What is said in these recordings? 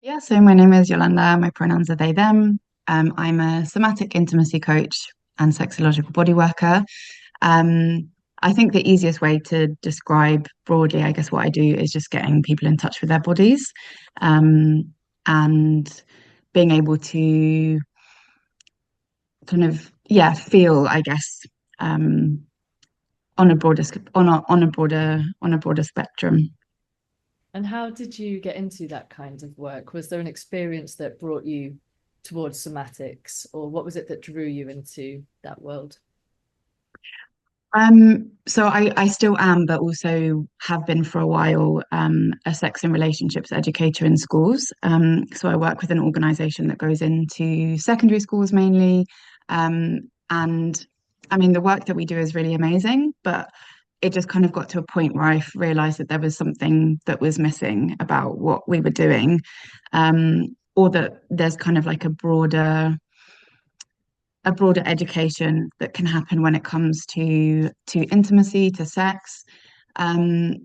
Yeah, so my name is Yolanda. My pronouns are they, them. I'm a somatic intimacy coach and sexological body worker. Um, I think the easiest way to describe broadly, I guess, what I do is just getting people in touch with their bodies, um, and being able to kind of, yeah, feel, I guess, um, on a broader on a broader spectrum. And how did you get into that kind of work? Was there an experience that brought you towards somatics, or what was it that drew you into that world? So I still am, but also have been for a while, a sex and relationships educator in schools. So I work with an organization that goes into secondary schools mainly. And I mean, the work that we do is really amazing, but it just kind of got to a point where I realized that there was something that was missing about what we were doing, or that there's kind of like a broader education that can happen when it comes to intimacy, to sex, um,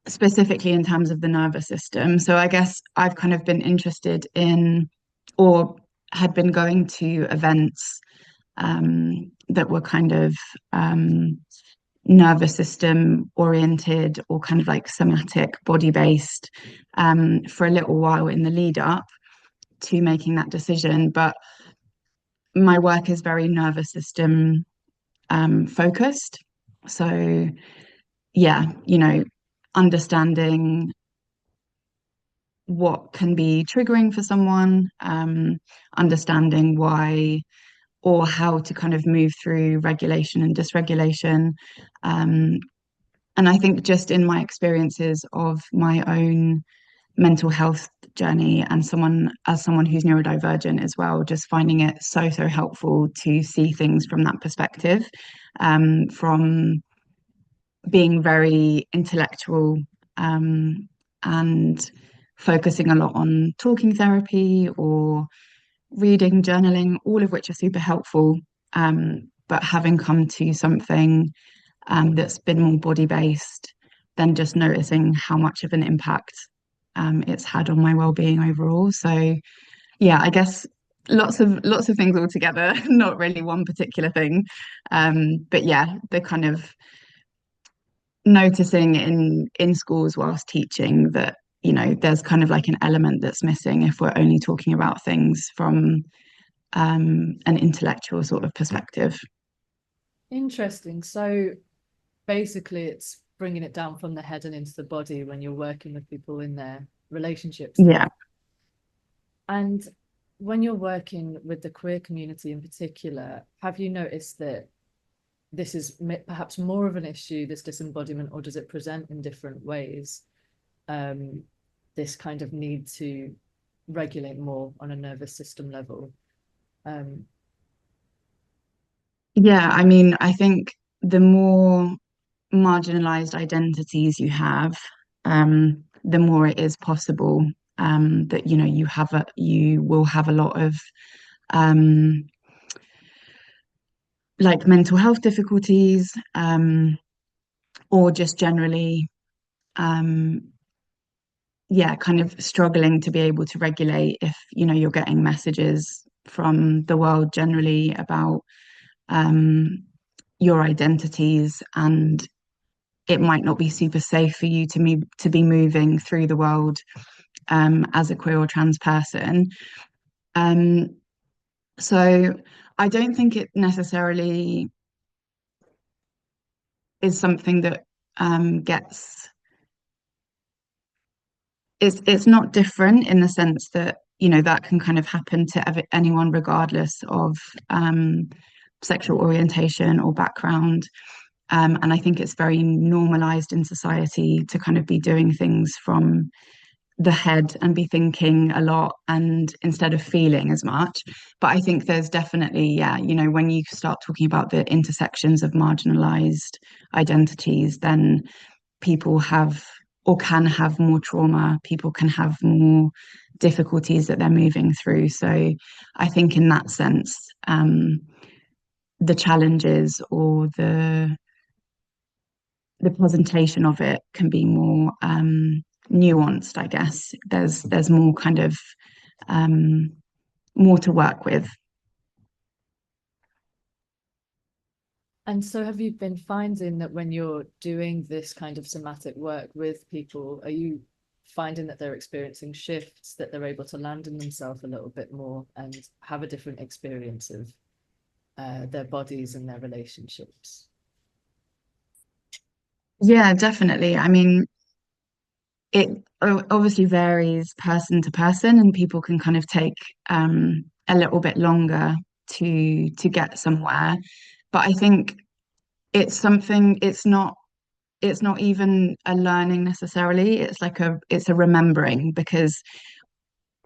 specifically in terms of the nervous system. So I guess I've kind of been interested in, or had been going to events that were kind of nervous system oriented or kind of like somatic body based, for a little while in the lead up to making that decision. But my work is very nervous system focused. So, yeah, understanding what can be triggering for someone, understanding why or how to kind of move through regulation and dysregulation. Um, and I think just in my experiences of my own mental health journey and someone who's neurodivergent as well, just finding it so helpful to see things from that perspective, from being very intellectual, and focusing a lot on talking therapy or reading, journaling, all of which are super helpful. But having come to something that's been more body based, then just noticing how much of an impact it's had on my well-being overall. So yeah, I guess lots of things all together, not really one particular thing. But yeah, the kind of noticing in schools whilst teaching that there's kind of like an element that's missing if we're only talking about things from an intellectual sort of perspective. Interesting. So basically, it's bringing it down from the head and into the body when you're working with people in their relationships. Yeah. And when you're working with the queer community in particular, have you noticed that this is perhaps more of an issue, this disembodiment, or does it present in different ways? Um, this kind of need to regulate more on a nervous system level. Um, Yeah, I mean, I think the more marginalized identities you have, the more it is possible that you will have a lot of um, like mental health difficulties, or just generally, um, yeah, kind of struggling to be able to regulate if you're getting messages from the world generally about um, your identities, and it might not be super safe for you to be moving through the world as a queer or trans person. Um, so I don't think it necessarily is something that gets it's not different in the sense that that can kind of happen to anyone regardless of um, sexual orientation or background. And I think it's very normalized in society to kind of be doing things from the head and be thinking a lot and instead of feeling as much. But I think there's definitely, yeah, when you start talking about the intersections of marginalized identities, then people have or can have more trauma, people can have more difficulties that they're moving through. So I think in that sense, the challenges or the presentation of it can be more nuanced, I guess. There's more kind of um, more to work with. And so have you been finding that when you're doing this kind of somatic work with people, are you finding that they're experiencing shifts, that they're able to land in themselves a little bit more and have a different experience of their bodies and their relationships? Yeah, definitely. I mean, it obviously varies person to person, and people can kind of take a little bit longer to get somewhere. But I think it's something, it's not even a learning necessarily. It's a remembering, because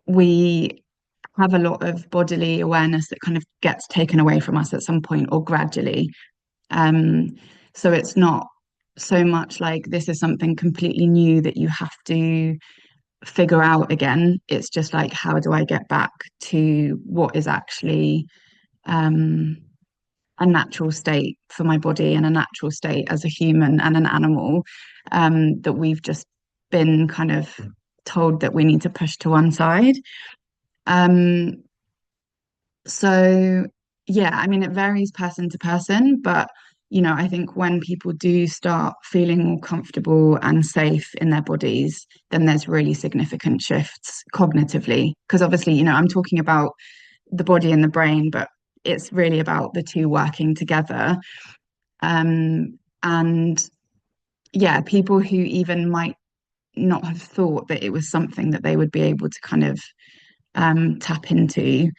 we have a lot of bodily awareness that kind of gets taken away from us at some point or gradually. Um, so it's not so much like this is something completely new that you have to figure out again. It's just like, how do I get back to what is actually um, a natural state for my body and a natural state as a human and an animal, that we've just been kind of told that we need to push to one side. Um, so yeah, I mean, it varies person to person, but I think when people do start feeling more comfortable and safe in their bodies, then there's really significant shifts cognitively. Because obviously, I'm talking about the body and the brain, but it's really about the two working together. And yeah, people who even might not have thought that it was something that they would be able to kind of tap into.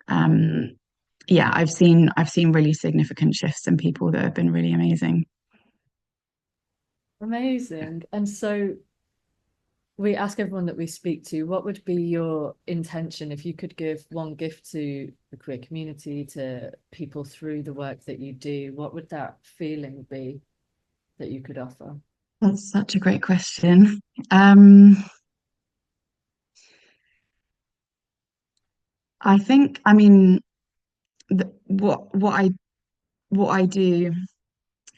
Um, yeah, I've seen really significant shifts in people that have been really amazing. Amazing. And so we ask everyone that we speak to, what would be your intention if you could give one gift to the queer community, to people through the work that you do? What would that feeling be that you could offer? That's such a great question. Um, I think, I mean, what I do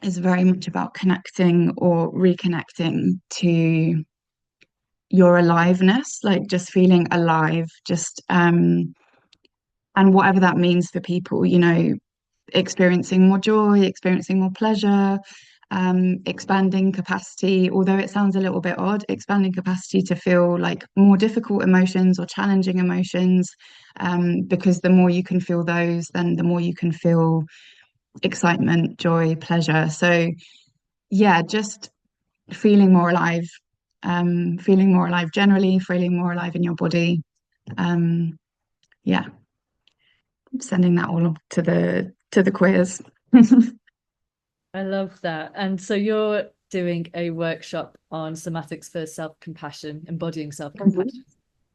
is very much about connecting or reconnecting to your aliveness, like just feeling alive, just and whatever that means for people, experiencing more joy, experiencing more pleasure, expanding capacity, although it sounds a little bit odd, expanding capacity to feel like more difficult emotions or challenging emotions, because the more you can feel those, then the more you can feel excitement, joy, pleasure. So, yeah, just feeling more alive, feeling more alive generally, feeling more alive in your body. Um, yeah, sending that all to the queers. I love that. And so you're doing a workshop on somatics for self-compassion, embodying self-compassion,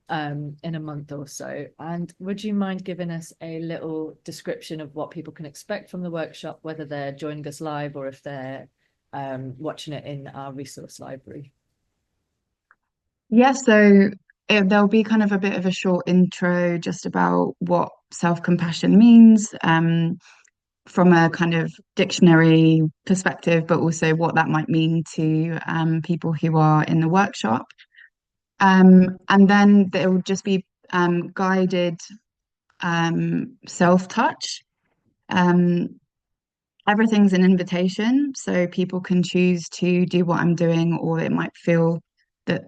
in a month or so. And would you mind giving us a little description of what people can expect from the workshop, whether they're joining us live or if they're watching it in our resource library? Yeah, so there'll be kind of a bit of a short intro just about what self-compassion means, from a kind of dictionary perspective, but also what that might mean to people who are in the workshop. And then there will just be guided self-touch. Um, Everything's an invitation, so people can choose to do what I'm doing, or it might feel that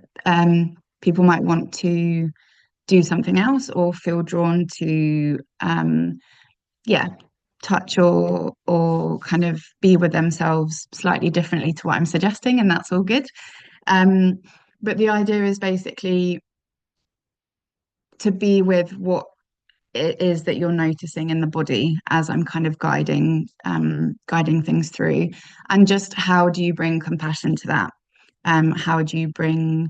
people might want to do something else or feel drawn to yeah, touch or kind of be with themselves slightly differently to what I'm suggesting, and that's all good. Um, but the idea is basically to be with what it is that you're noticing in the body as I'm kind of guiding things through, and just how do you bring compassion to that? How do you bring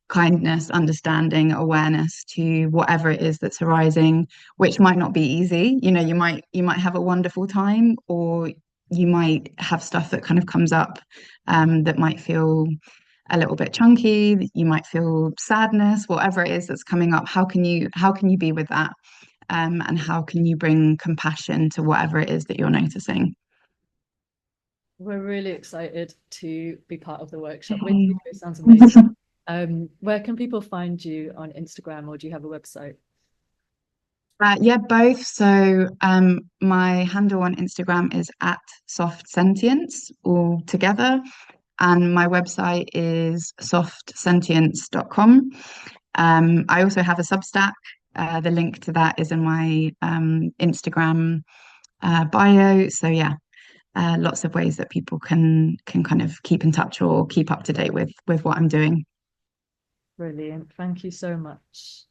kindness, understanding, awareness to whatever it is that's arising, which might not be easy. You might have a wonderful time, or you might have stuff that kind of comes up that might feel a little bit chunky. You might feel sadness, whatever it is that's coming up. How can you be with that? And how can you bring compassion to whatever it is that you're noticing? We're really excited to be part of the workshop with you. It sounds amazing. Where can people find you on Instagram, or do you have a website? Yeah, both. So my handle on Instagram is at soft sentience all together, and my website is softsentience.com. I also have a Substack. The link to that is in my Instagram bio. So yeah, lots of ways that people can kind of keep in touch or keep up to date with what I'm doing. Brilliant. Thank you so much.